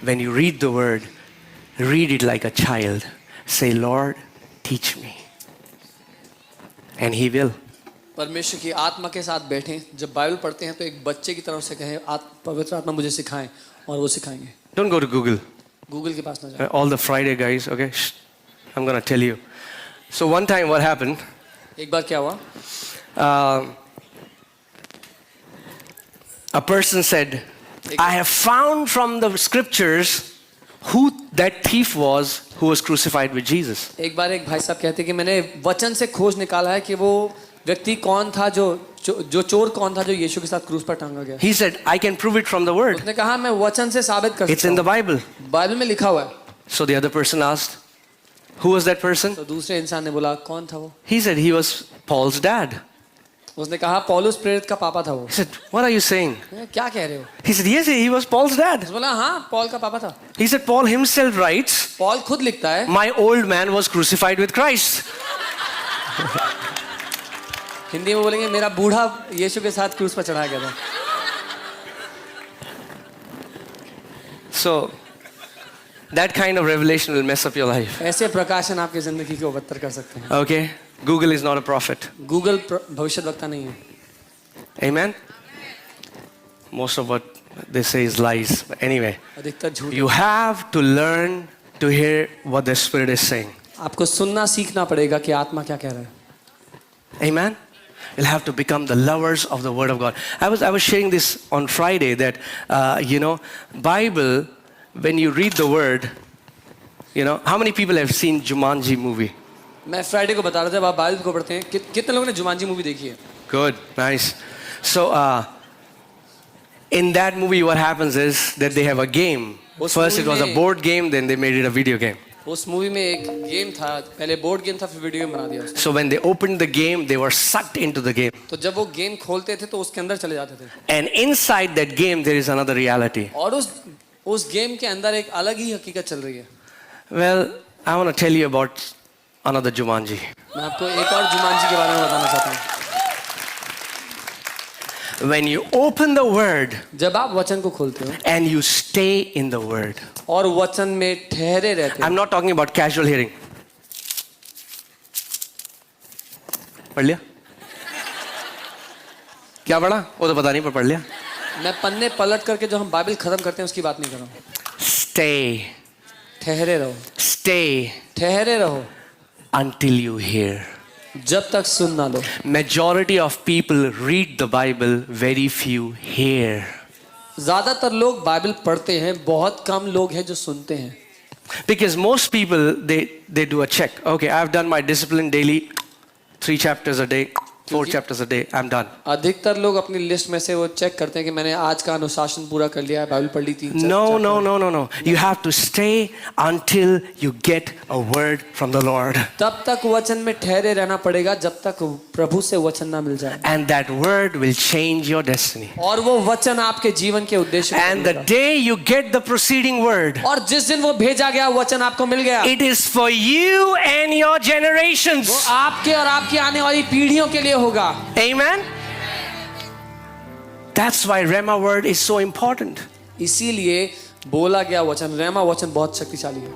when you read the word, read it like a child. Say, Lord, teach me. And He will. परमेश्वर की आत्मा के साथ बैठें, जब बाइबल पढ़ते हैं तो एक बच्चे की तरफ से कहें, पवित्र आत्मा मुझे सिखाएं, और वो सिखाएंगे. Don't go to Google. Google के पास ना जाएं. All the Friday guys, okay? Shh. I'm going to tell you. So one time what happened? एक बार क्या हुआ? A person said, I have found from the scriptures who that thief was who was crucified with Jesus. एक बार एक भाई साहब कहते कि मैंने वचन से खोज निकाला है कि वो व्यक्ति कौन था, जो चोर कौन था जो यीशु के साथ क्रूस पर टांगा गया. He said, I can prove it from the word. उसने कहा मैं वचन से साबित कर सकता हूं. It's in the Bible. Bible में लिखा हुआ है. So the other person asked, who was that person? तो दूसरे इंसान ने बोला कौन था वो? He said he was Paul's dad. उसने कहा पौलुस प्रेरित का पापा था वो. He said, what are you saying? क्या कह रहे हो? He said, yes, he was Paul's dad. उसने बोला हाँ पॉल का पापा था. He said, Paul himself writes, Paul खुद लिखता है, my old man was crucified with Christ. Hindi में बोलेंगे मेरा बूढ़ा यीशु के साथ क्रूस पर चढ़ाया गया था. So that kind of revelation will mess up your life. ऐसे प्रकाशन आपकी जिंदगी को बदतर कर सकते हैं. Okay? Google is not a prophet. Google भविष्यद्वक्ता नहीं है. Amen? Most of what they say is lies. But anyway, अधिकतर झूठ. you have to learn to hear what the Spirit is saying. आपको सुनना सीखना पड़ेगा कि आत्मा क्या कह रहा है. Amen? You'll have to become the lovers of the Word of God. I was sharing this on Friday that, Bible, when you read the Word, how many people have seen Jumanji movie? मैं Friday को बता रहा था, जब आप Bible को पढ़ते हैं, कितने लोगों ने जुमांजी मूवी देखी है? Good, nice. So, in that movie, what happens is that they have a game. First, it was a board game, then they made it a video game. उस मूवी में एक गेम था, पहले board game था, फिर video game बना दिया उसने. So when they opened the game, they were sucked into the game. तो जब वो गेम खोलते थे तो उसके अंदर चले जाते थे. And inside that game, there is another reality. और उस गेम के अंदर एक अलग ही हकीकत चल रही है. Well, I want to tell you about another Jumanji. मैं आपको एक और जुमांजी के बारे में बताना चाहता हूँ. When you open the Word जब आप वचन को खोलते हो and you stay in the Word. और वचन में ठहरे रहते हो. I'm not talking about casual hearing. पढ़ लिया? क्या पढ़ा? वो तो पता नहीं, पर पढ़ लिया. मैं पन्ने पलट करके जो हम बाइबल खत्म करते हैं उसकी बात नहीं कर रहा हूँ. Stay. ठहरे रहो. Stay ठहरे रहो until you hear. जब तक सुन ना लो. Majority of people read the Bible, very few hear. ज्यादातर लोग बाइबल पढ़ते हैं, बहुत कम लोग हैं जो सुनते हैं. Because most people they do a check. Okay, I've done my discipline daily, 3 chapters a day, 4 chapters a day. I'm done. अधिकतर लोग अपनी लिस्ट में से वो चेक करते हैं कि मैंने आज का अनुशासन पूरा कर लिया है, बाइबल पढ़ ली 3 No. You have to stay until you get a word from the Lord. तब तक वचन में ठहरे रहना पड़ेगा जब तक प्रभु से वचन ना मिल जाए. And that word will change your destiny. और वो वचन आपके जीवन के उद्देश्य को And the day you get the preceding word, और जिस दिन वो भेजा गया वचन आपको मिल गया, it is for you and your generations. वो आपके और आपकी आने वाली पीढ़ियों के लिए होगा. Amen? That's why Rhema word is so important. इसीलिए बोला गया वचन, रेमा वचन बहुत शक्तिशाली है.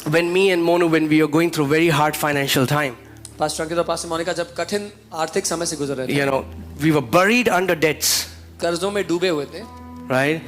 When me and Monu, when we are going through very hard financial time, pastor Ankit और पास्टर मोनिका जब कठिन आर्थिक समय से गुजर रहे थे, we were buried under debts, कर्जों में डूबे हुए थे. right?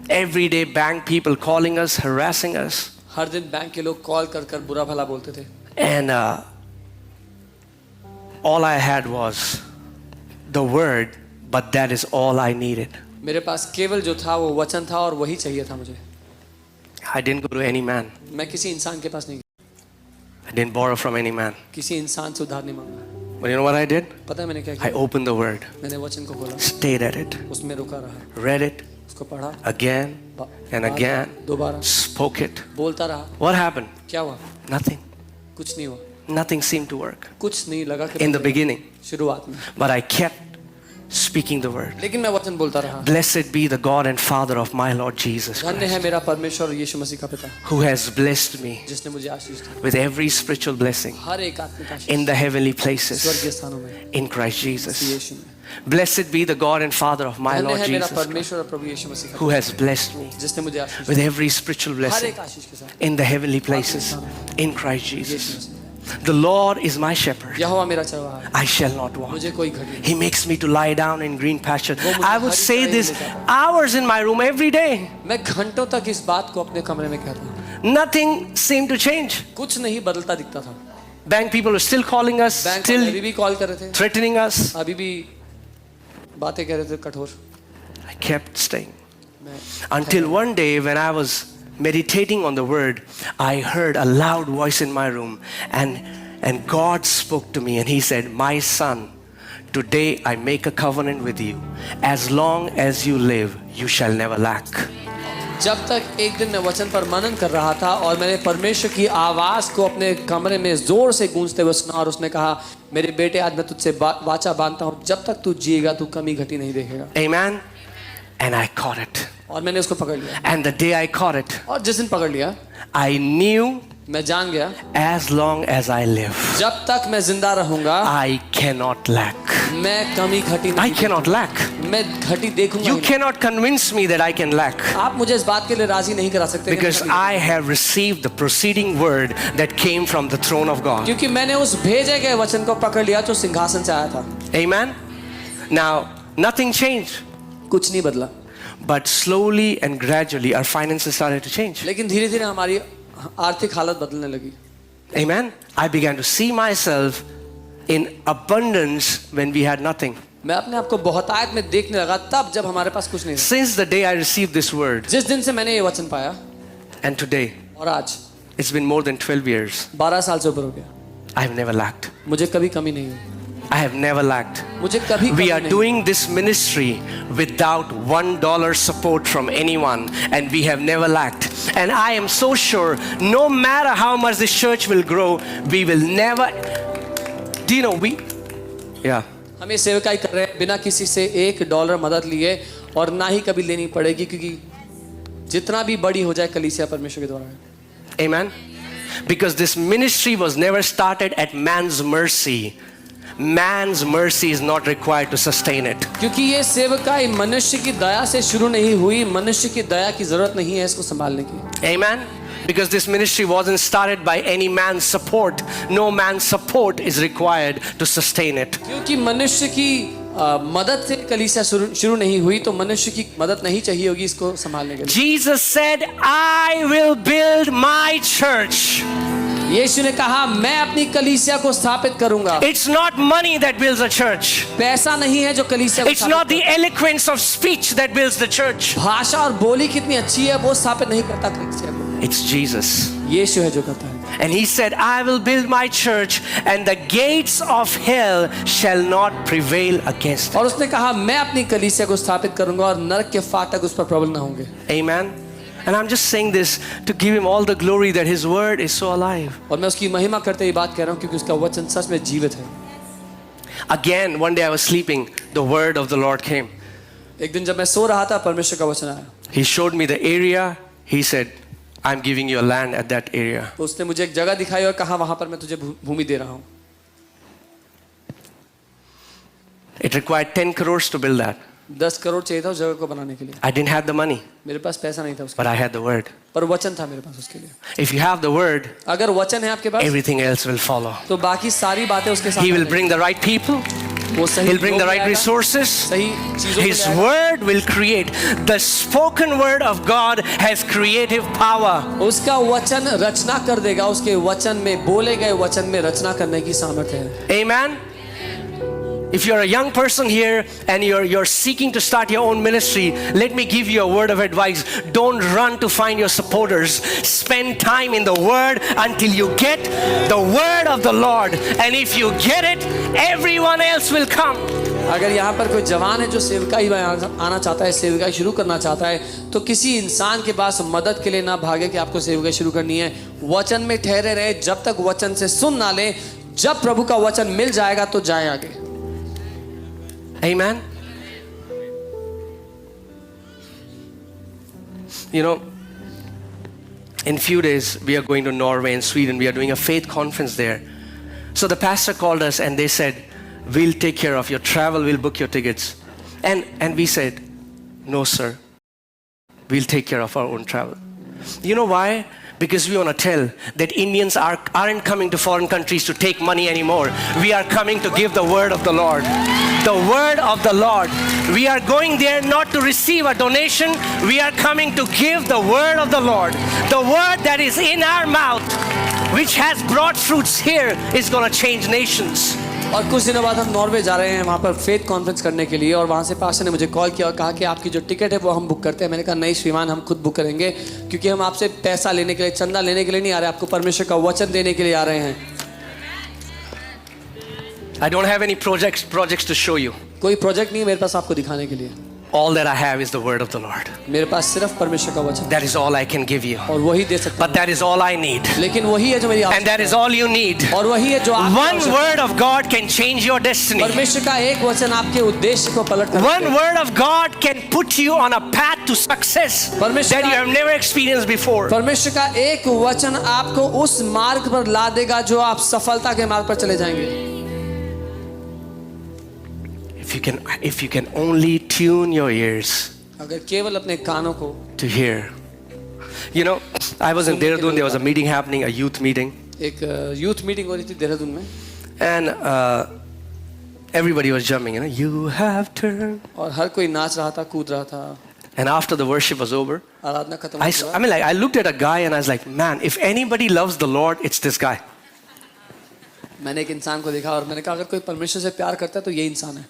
Every day bank people calling us, harassing us. हर दिन बैंक के लोग कॉल कर कर बुरा भला बोलते थे. And all I had was the word, but that is all I needed. मेरे पास केवल जो था वो वचन था और वही चाहिए था मुझे. I didn't go to any man. मैं किसी इंसान के पास नहीं गया, I didn't borrow from any man. किसी इंसान से उधार नहीं मांगा. But you know what I did? पता है मैंने क्या I किया? opened the word, मैंने वचन को खोला, stayed at it, उसमें रुका रहा, read it उसको पढ़ा, again and again, दोबारा spoke it. बोलता रहा. What happened? क्या हुआ? Nothing. कुछ नहीं हुआ. Nothing seemed to work कुछ नहीं लगा कि in the beginning. शुरुआत में. But I kept speaking the word. लेकिन मैं वचन बोलता रहा. Blessed be the God and Father of my Lord Jesus धन्य Christ, है मेरा परमेश्वर यीशु मसीह का पिता, who has blessed me जिसने मुझे आशीष दी with every spiritual blessing हर एक आत्मिक आशीष in the heavenly places स्वर्गीय स्थानों में in Christ Jesus. यीशु में. Blessed be the God and Father of my धन्य Lord है मेरा Jesus, परमेश्वर और प्रभु यीशु मसीह who has blessed me जिसने मुझे आशीष with every spiritual her blessing एक आशीष के साथ in the heavenly places in Christ Jesus. The Lord is my shepherd. यहोवा मेरा चरवाहा है, I shall not want. मुझे कोई घटी नहीं। He makes me to lie down in green pastures. वो मुझे I would हरी say चराई this में ले जाता hours in my room every day. मैं घंटों तक इस बात को अपने कमरे में कहता हूँ, Nothing seemed to change. कुछ नहीं बदलता दिखता था। Bank people were still calling us, bank still अभी भी कॉल कर रहे थे, threatening us. अभी भी बातें कर रहे थे कठोर। I kept staying. मैं Until one day when I was meditating on the word, I heard a loud voice in my room and God spoke to me and he said, "My son, today I make a covenant with you. As long as you live, you shall never lack." जब तक एक दिन मैं वचन पर मनन कर रहा था और मैंने परमेश्वर की आवाज को अपने कमरे में जोर से गूंजते हुए सुना और उसने कहा, मेरे बेटे आज मैं तुझसे वाचा बांधता हूँ, जब तक तू जिएगा तू कमी घटी नहीं देखेगा। Amen. And I caught it. और मैंने उसको पकड़ लिया And the day I caught it, और जिस दिन पकड़ लिया I knew मैं जान गया as long as I live, जब तक मैं जिंदा रहूंगा I cannot lack. मैं कमी घटी I नहीं cannot lack. मैं घटी देखूंगा You ही नहीं। cannot convince me that I can lack. आप मुझे इस बात के लिए राजी नहीं करा सकते कि Because मैं कमी I have received the preceding word that came from the throne of God. क्योंकि मैंने उस भेजे गए वचन को पकड़ लिया जो सिंहासन से आया था। Amen. Now, nothing changed. कुछ नहीं बदला, But slowly and gradually our finances started to change. लेकिन धीरे धीरे हमारी आर्थिक हालत बदलने लगी। Amen. I began to see myself in abundance when we had nothing. मैं अपने आप को बहुतायत में देखने लगा तब जब हमारे पास कुछ नहीं था। Since the day I received this word, जिस दिन से मैंने ये वचन पाया and today, और आज it's been more than 12 years, 12 साल से ऊपर हो गया, I have never lacked. मुझे कभी कमी नहीं हुई, I have never lacked. मुझे कभी We कमी are नहीं। doing this ministry without $1 support from anyone, and we have never lacked. And I am so sure, no matter how much this church will grow, we will never. Do you know Yeah. हम ये सेवकाई कर रहे हैं बिना किसी से $1 मदद लिए और ना ही कभी लेनी पड़ेगी, क्योंकि जितना भी बड़ी हो जाए कलीसिया परमेश्वर के द्वारा है। Amen. Because this ministry was never started at man's mercy. Man's mercy is not required to sustain it. क्योंकि ये सेवकाई मनुष्य की दया से शुरू नहीं हुई, मनुष्य की दया की जरूरत नहीं है इसको संभालने की। Amen. Because this ministry wasn't started by any man's support. No man's support is required to sustain it. क्योंकि मनुष्य की मदद से कलीसिया शुरू नहीं हुई, तो मनुष्य की मदद नहीं चाहिए होगी इसको संभालने के लिए। Jesus said, "I will build my church." यीशु ने कहा, मैं अपनी कलीसिया को स्थापित करूंगा। It's not money that builds a church. पैसा नहीं है जो कलीसिया को It's not the eloquence of speech that builds the church. भाषा और बोली कितनी अच्छी है वो स्थापित नहीं करता कलीसिया को, It's Jesus. यीशु है जो करता है। And he said, "I will build my church and the gates of hell shall not prevail against it." और उसने कहा, मैं अपनी कलीसिया को स्थापित करूंगा और नरक के फाटक उस पर प्रबल न होंगे। Amen. And I'm just saying this to give him all the glory that his word is so alive. और मैं उसकी महिमा करते ही बात कह रहा हूँ क्योंकि उसका वचन सच में जीवित है। Again, one day I was sleeping, the word of the Lord came. एक दिन जब मैं सो रहा था परमेश्वर का वचन आया। He showed me the area. He said, "I'm giving you a land at that area." तो उसने मुझे एक जगह दिखाई और कहा, वहां पर मैं तुझे भूमि दे रहा हूँ। It required 10 crores to build that. 10 crore चाहिए था उस जगह को बनाने के लिए। I didn't have the money, मेरे पास पैसा नहीं था उसके but I had the word. पर वचन था मेरे पास उसके लिए। If you have the word, अगर वचन है आपके पास everything else will follow. तो बाकी सारी बातें उसके साथ He will bring the right people. वो सही He'll bring the लोग right लाएगा, resources. सही चीजों को His लाएगा। word will create. The spoken word of God has creative power. उसका वचन रचना कर देगा, उसके वचन में बोले गए वचन में रचना करने की सामर्थ्य है। Amen. If you're a young person here and you're seeking to start your own ministry, let me give you a word of advice. Don't run to find your supporters. Spend time in the word until you get the word of the Lord. And if you get it, everyone else will come. अगर यहाँ पर कोई जवान है जो सेवकाई में आना चाहता है, सेवकाई शुरू करना चाहता है, तो किसी इंसान के पास मदद के लिए ना भागे कि आपको सेवकाई शुरू करनी है। वचन में ठहरे रहे, जब तक वचन से सुन ना ले। जब प्रभु का वचन मिल जाएगा तो जाए आगे। Amen. You know, in few days we are going to Norway and Sweden. We are doing a faith conference there. So the pastor called us and they said, we'll take care of your travel, we'll book your tickets. And we said, no sir, we'll take care of our own travel. You know why? Because we want to tell that Indians aren't coming to foreign countries to take money anymore. We are coming to give the word of the Lord. The word of the Lord. We are going there not to receive a donation. We are coming to give the word of the Lord. The word that is in our mouth, which has brought fruits here, is going to change nations. और कुछ दिनों बाद हम Norway जा रहे हैं वहाँ पर फेथ कॉन्फ्रेंस करने के लिए, और वहाँ से पास्टर ने मुझे कॉल किया और कहा कि आपकी जो टिकट है वो हम बुक करते हैं। मैंने कहा नहीं श्रीमान, हम खुद बुक करेंगे, क्योंकि हम आपसे पैसा लेने के लिए, चंदा लेने के लिए नहीं आ रहे, आपको परमेश्वर का वचन देने के लिए आ रहे हैं। I don't have any projects to show you. कोई प्रोजेक्ट नहीं है मेरे पास आपको दिखाने के लिए। All that I have is the word of the Lord. मेरे पास सिर्फ परमेश्वर का वचन, That is all I can give you. और वही दे सकता But that is all I need. हूं। लेकिन वही है जो मेरी And that is all you need. और वही है जो One word of God can change your destiny. परमेश्वर का एक वचन आपके उद्देश्य को पलट कर One word of God can put you on a path to success that you have never experienced before. परमेश्वर का एक वचन आपको उस मार्ग पर ला देगा जो आप सफलता के मार्ग पर चले जाएंगे। If you can only tune your ears अगर केवल अपने कानों को to hear. You know, I was in Dehradun, there was a meeting happening, a youth meeting. एक यूथ मीटिंग हो रही थी देहरादून में, And everybody was jumping, you know, you have turned. और हर कोई नाच रहा था, कूद रहा था। And after the worship was over, आराधना खत्म I हुआ, mean, like, I looked at a guy and I was like, man, if anybody loves the Lord, it's this guy. मैंने एक इंसान को देखा और मैंने कहा अगर कोई परमेश्वर से प्यार करता है तो ये इंसान है।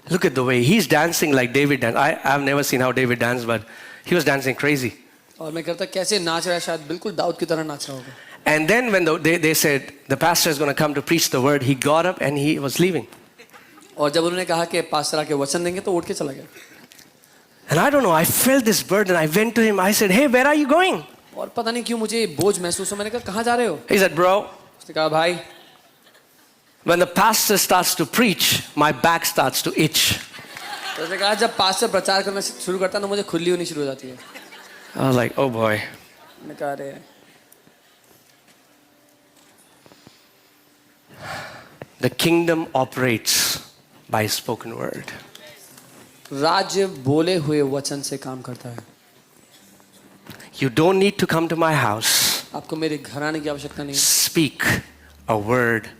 Look at the way he's dancing like David danced. I've never seen how David danced, but he was dancing crazy. और मैं कहता कैसे नाच रहा है, शायद बिल्कुल दाऊद की तरह नाच रहा होगा। And then when they said the pastor is going to come to preach the word, he got up and he was leaving. और जब उन्होंने कहा कि पास्टर आके वचन देंगे तो उठ के चला गया। And I don't know, I felt this burden. I went to him. I said, hey, where are you going? और पता नहीं क्यों मुझे बोझ महसूस हुआ। मैंने कहा कहाँ जा रहे हो? He said, bro, उसने कहा भाई, when the pastor starts to preach, my back starts to itch. तो उसने कहा जब पास्टर प्रचार करना शुरू करता है तो मुझे खुजली होनी शुरू हो जाती है। I was like, oh boy. मैंने कहा अरे The kingdom operates by spoken word. राज्य बोले हुए वचन से काम करता है। You don't need to come to my house. आपको मेरे घर आने की आवश्यकता नहीं है, Speak a word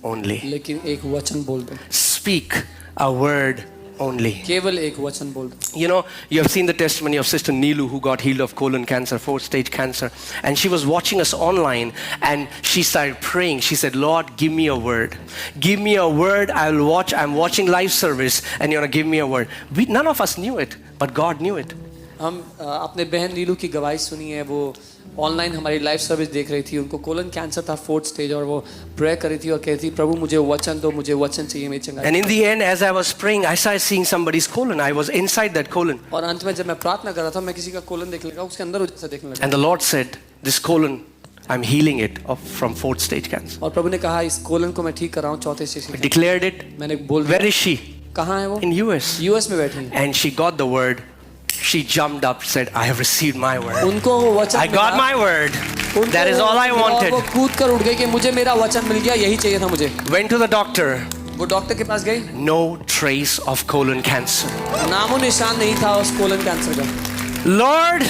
only. लेकिन एक वचन बोल दो, Speak a word only. केवल एक वचन बोल दो। You know, you have seen the testimony of Sister Neelu who got healed of colon cancer, 4th-stage cancer. And she was watching us online and she started praying. She said, Lord, give me a word. Give me a word. I'll watch. I'm watching live service and you're going to give me a word. None of us knew it, but God knew it. हम अपने बहन नीलू की गवाही सुनी है, वो online हमारी live service देख रही थी। उनको कोलन कैंसर था 4th स्टेज और वो प्रे कर रही थी और कहती थी प्रभु मुझे वचन दो, मुझे वचन चाहिए मेरी चंगाई। And in the end, as I was praying, I started seeing somebody's colon. I was inside that colon. और अंत में जब मैं प्रार्थना कर रहा था मैं किसी का कोलन देखने लगा, उसके अंदर जैसा देखने लगा। And the Lord said, this colon, I'm healing it from 4th-stage cancer. और प्रभु ने कहा इस कोलन को मैं ठीक कर रहा हूँ 4th stage I declared it. मैंने बोल Where is she? कहाँ है वो? In US. यूएस में बैठी है। And she got the word. She jumped up, said, I have received my word. उनको वो वचन I got my word. उनको That is वो all I वचन मिला और wanted. वो कूद कर उठ गई कि मुझे मेरा वचन मिल गया, यही चाहिए था मुझे। Went to the doctor. वो डॉक्टर के पास गई, No trace of colon cancer. नामो निशान नहीं था उस कोलन कैंसर का। Lord,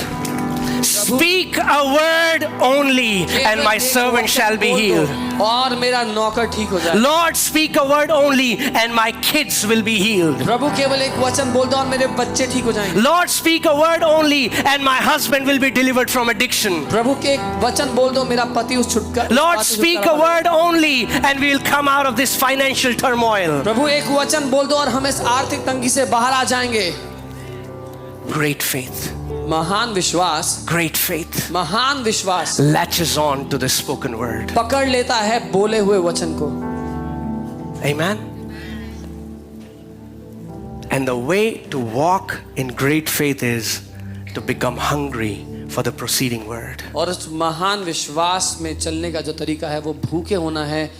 speak a word only and my servant shall be healed. और मेरा नौकर ठीक हो जाए। Lord, speak a word only and my kids will be healed. प्रभु केवल एक वचन बोल दो और मेरे बच्चे ठीक हो जाएंगे। Lord, speak a word only and my husband will be delivered from addiction. प्रभु के एक वचन बोल दो मेरा पति उस छुटकारा। Lord, speak a word only and we will come out of this financial turmoil. प्रभु एक वचन बोल दो और हम इस आर्थिक तंगी से बाहर आ जाएंगे। Great faith. महान विश्वास, Great faith महान विश्वास latches on to the spoken word. पकड़ लेता है बोले हुए वचन को। Amen. And the way to walk in great faith is to become hungry for the proceeding word. और उस महान विश्वास में चलने का जो तरीका है वो भूखे होना है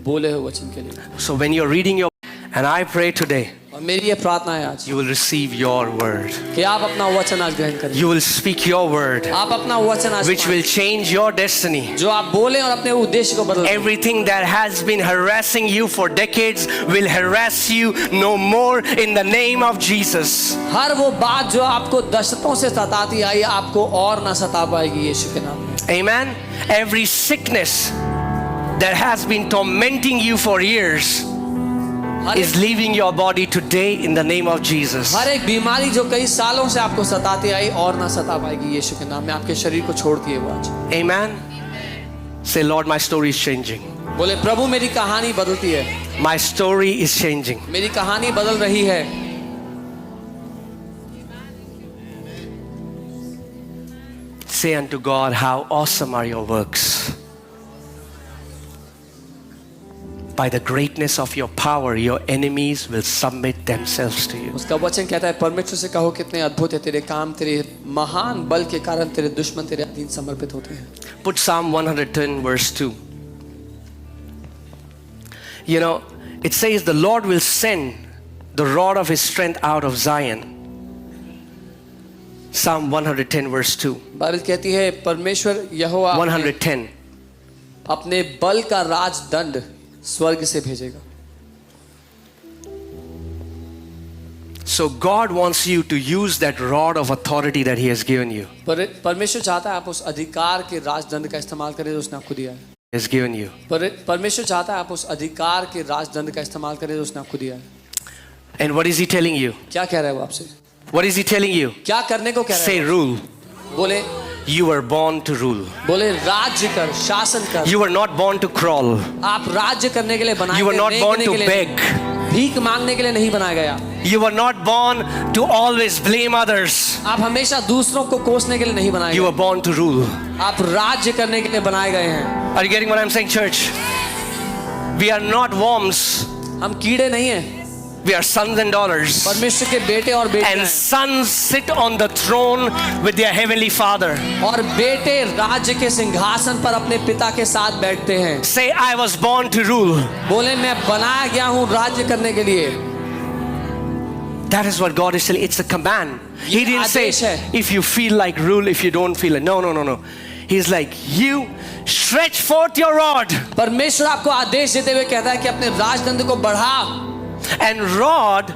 बोले हुए वचन के लिए। So when you're reading your, and I pray today, और मेरी ये प्रार्थना है आज you will receive your word. कि आप अपना वचन आज ग्रहण करें, You will speak your word, आप अपना वचन आज which will change your destiny. जो आप बोले और अपने उद्देश्य को बदल। Everything that has been harassing you for decades will harass you no more in the name of Jesus. हर वो बात जो आपको दशकों से सताती आई आपको और ना सता पाएगी यीशु के नाम में। Amen. Every sickness that has been tormenting you for years is leaving your body today in the name of Jesus. हर एक बीमारी जो कई सालों से आपको सताती आई और ना सता पाएगी यीशु के नाम में, आपके शरीर को छोड़ती है वो आज। Amen. Say, Lord, my story is changing. बोले प्रभु मेरी कहानी बदलती है, My story is changing. मेरी कहानी बदल रही है। Say unto God, how awesome are your works. By the greatness of your power, your enemies will submit themselves to you. उसका वचन कहता है परमेश्वर से कहो कितने अद्भुत है तेरे काम, तेरे महान बल के कारण तेरे दुश्मन तेरे अधीन समर्पित होते हैं। Put Psalm 110 verse 2. You know, it says the Lord will send the rod of his strength out of Zion. Psalm 110 verse 2. Bible कहती है परमेश्वर यहोवा 110. अपने बल का राजदंड स्वर्ग से भेजेगा। So God wants you to use that rod of authority that he has given you. परमेश्वर चाहता है आप उस अधिकार के राजदंड का इस्तेमाल करें जो उसने आपको दिया है। He has given you. परमेश्वर चाहता है आप उस अधिकार के राजदंड का इस्तेमाल करें जो उसने आपको दिया है। And what is he telling you? क्या कह रहा है वो आपसे? What is he telling you? क्या करने को कह रहा Say है? rule. बोले You were born to rule. बोले राज्य कर, शासन कर। You were not born to crawl. आप राज्य करने के लिए बनाए You were गए, not born रेंगने to के लिए beg. नहीं। भीख मांगने के लिए नहीं बनाया गया। You were not born to always blame others. आप हमेशा दूसरों को कोसने के लिए नहीं बनाए You गए। were born to rule. आप राज्य करने के लिए बनाए गए हैं। Are you getting what I'm saying, church? We are not worms. हम कीड़े नहीं हैं, We are sons and daughters. परमेश्वर के बेटे और बेटियां And हैं। sons sit on the throne with their heavenly Father. और बेटे राज्य के सिंहासन पर अपने पिता के साथ बैठते हैं। Say, I was born to rule. बोले मैं बनाया गया हूँ राज्य करने के लिए। That is what God is telling. It's a command. He ये didn't say, आदेश है। if you feel like rule, if you don't feel it. No, no, no, no. He's like, you stretch forth your rod. परमेश्वर आपको आदेश देते हुए कहता है कि अपने राजदंड को बढ़ा। And rod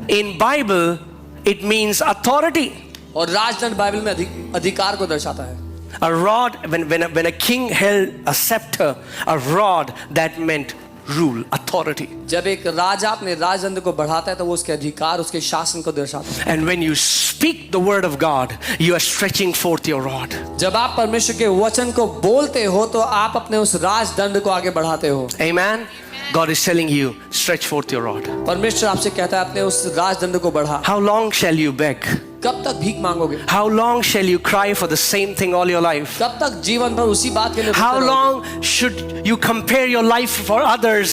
in Bible, it means authority. और राजदंड बाइबल में अधिकार को दर्शाता है। A rod, when a king held a scepter, a rod, that meant rule, authority. जब एक राजा अपने राजदंड को बढ़ाता है तो वो उसके अधिकार, उसके शासन को दर्शाता है। And when you speak the word of God, you are stretching forth your rod. जब आप परमेश्वर के वचन को बोलते हो तो आप अपने उस राजदंड को आगे बढ़ाते हो। Amen. God is telling you, stretch forth your rod. परमेश्वर आपसे कहता है अपने उस राजदंड को बढ़ा। How long shall you beg? कब तक भीख मांगोगे? How long shall you cry for the same thing all your life? कब तक जीवन भर उसी बात के लिए How रोते रहोगे? long should you compare your life for others